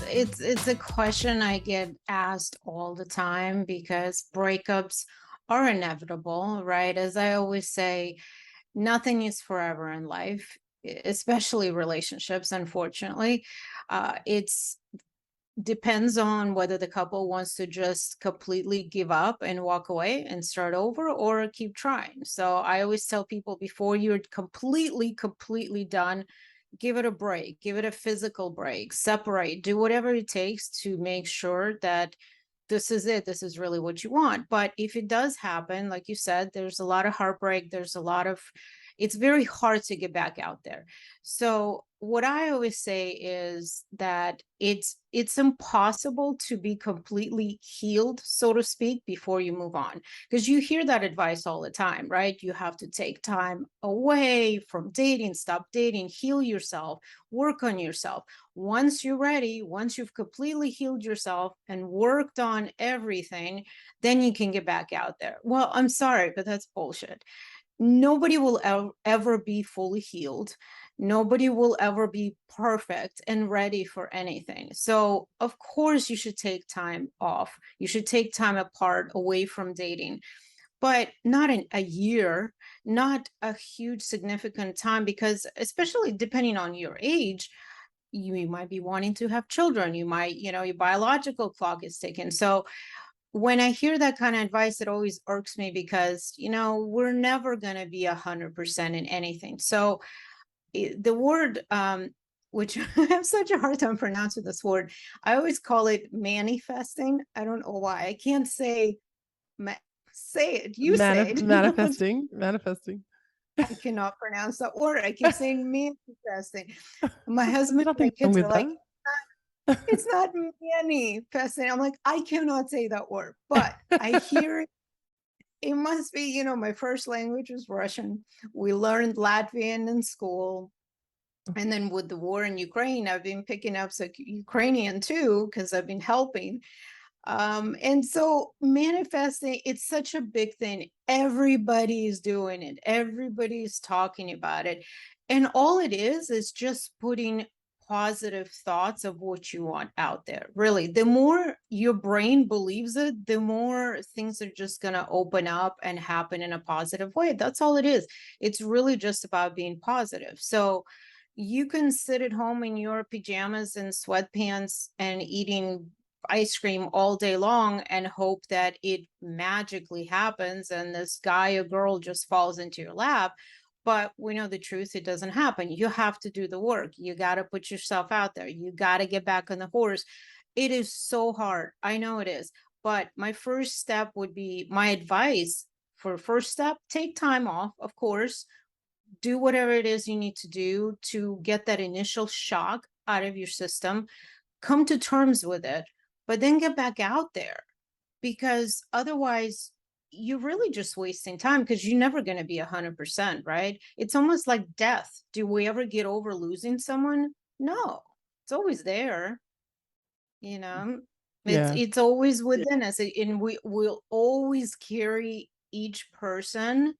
It's a question I get asked all the time because breakups are inevitable, right? As I always say, nothing is forever in life, especially relationships, unfortunately. It's depends on whether the couple wants to just completely give up and walk away and start over or keep trying. So I always tell people before you're completely done, give it a break, give it a physical break, separate, do whatever it takes to make sure that this is it. This is really what you want. But if it does happen, like you said, there's a lot of heartbreak. It's very hard to get back out there. So what I always say is that it's impossible to be completely healed, so to speak, before you move on. Because you hear that advice all the time, right? You have to take time away from dating, stop dating, heal yourself, work on yourself. Once you're ready, once you've completely healed yourself and worked on everything, then you can get back out there. Well, I'm sorry, but that's bullshit. Nobody will ever be fully healed. Nobody will ever be perfect and ready for anything. So, of course, you should take time off. You should take time apart away from dating, but not in a year, not a huge significant time, because especially depending on your age, you might be wanting to have children. You might, your biological clock is ticking. So when I hear that kind of advice, it always irks me because, we're never going to be 100% in anything. So the word, which I have such a hard time pronouncing this word, I always call it manifesting. I don't know why. I can't say, say it. You say it. Manifesting. I cannot pronounce that word. I keep saying manifesting. My husband There's and my nothing wrong kids are with like, that. it's not manifesting. I'm like, I cannot say that word, but I hear it. It must be, my first language was Russian. We learned Latvian in school. And then with the war in Ukraine, I've been picking up some Ukrainian too, because I've been helping. And so manifesting, it's such a big thing. Everybody is doing it. Everybody's talking about it. And all it is just putting positive thoughts of what you want out there. Really, the more your brain believes it, the more things are just going to open up and happen in a positive way. That's all it is. It's really just about being positive. So you can sit at home in your pajamas and sweatpants and eating ice cream all day long and hope that it magically happens and this guy or girl just falls into your lap. But we know the truth, it doesn't happen. You have to do the work. You got to put yourself out there. You got to get back on the horse. It is so hard. I know it is. But my first step would be my advice for first step, take time off, of course. Do whatever it is you need to do to get that initial shock out of your system. Come to terms with it, but then get back out there, because otherwise you're really just wasting time, because you're never going to be 100%, right? It's almost like death. Do we ever get over losing someone? No, it's always there. you know it's Yeah. it's always within us, and we will always carry each person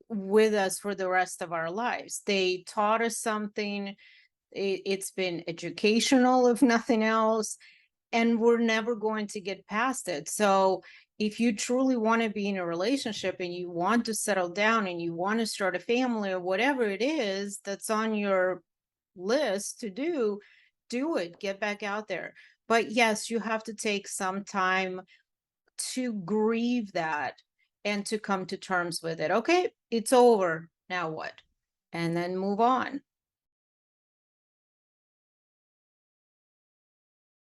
with us for the rest of our lives. They taught us something. It's been educational, if nothing else, and we're never going to get past it. So if you truly want to be in a relationship and you want to settle down and you want to start a family or whatever it is that's on your list to do it. Get back out there. But yes, you have to take some time to grieve that and to come to terms with it. Okay, it's over. Now what? And then move on.